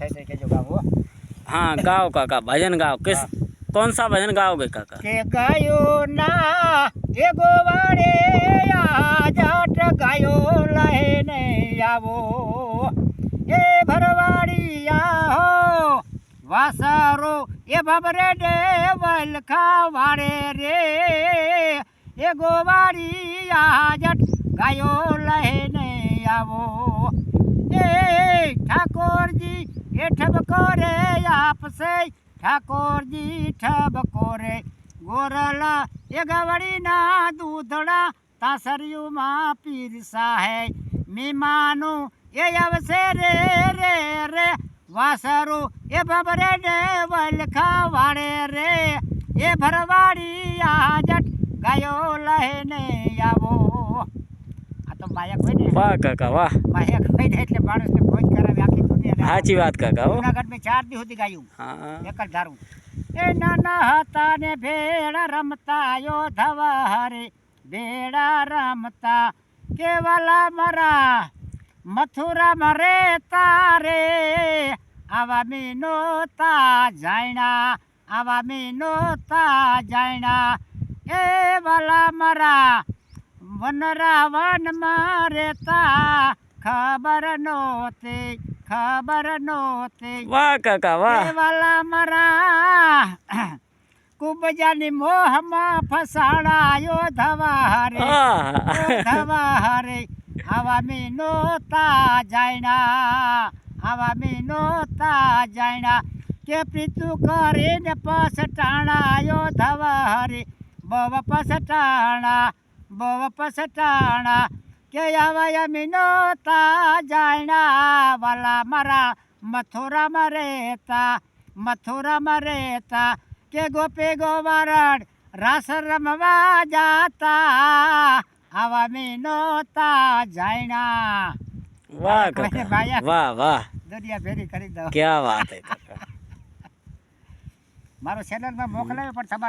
Side के जो गाओ। हाँ गाओ काका, भजन गाओ। किस कौन सा भजन गाओगे काका? के गायो ना ए गोवाड़े आ जाट गायो लहने आवो ए भरवाड़ी हो वासारो ए भबरे देवल खावाड़े रे ए गोवाड़ी आ जाट गायो लहने आवो ए ठाकुर जी ए ठबको रे आपसे ठाकुर जी ठबको रे गोरला ए गवड़ी ना दूधड़ा तासरियू माँ पीरसा है मीमानु ए अवसे रे रे रे वासरू ए बबरे देवल खावाड़े रे ए भरवाड़ी आ जट गयो लहने आवो। आ तो माया कोई नहीं। वाह काका वाह, माया कोई नहीं એટલે માણસને ભોજ કરાવે આખી દુનિયા। સાચી વાત કાકા હો। જૂનાગઢ में 4 દી સુધી ગાયું હા એક જ ધારું એ નાના હતા ને ભેડા રમતા યો ધવા હરે ભેડા રમતા કેવલા મરા મથુરા મરે તારે આવા મીનોતા જાયણા આવા મીનોતા જાયણા એ વાલા મરા વનરા વન મારેતા ખબર નહોતી વાહ કાકા વાહ, વાલા મરા કુબજાની મોહમાં ફસાડાયો ધવા હરે આવા મીનોતા જાયણા આવા મીનોતા જાયણા કે પ્રીતુ કરીને પસટાણાયો ધવા હરે બવ પસટાણા કે આવા મીનોતા જાયણા વાલા મરા મથુરા મરેતા કે ગોપે ગોવરણ રાસ રમવા જાતા આવા મીનોતા જાયણા। વાહ કાકા વાહ વાહ, દરિયા ભેરી કરી દો। क्या बात है काका। મારો ચેનલમાં મોકલાવ્યો પણ તમારે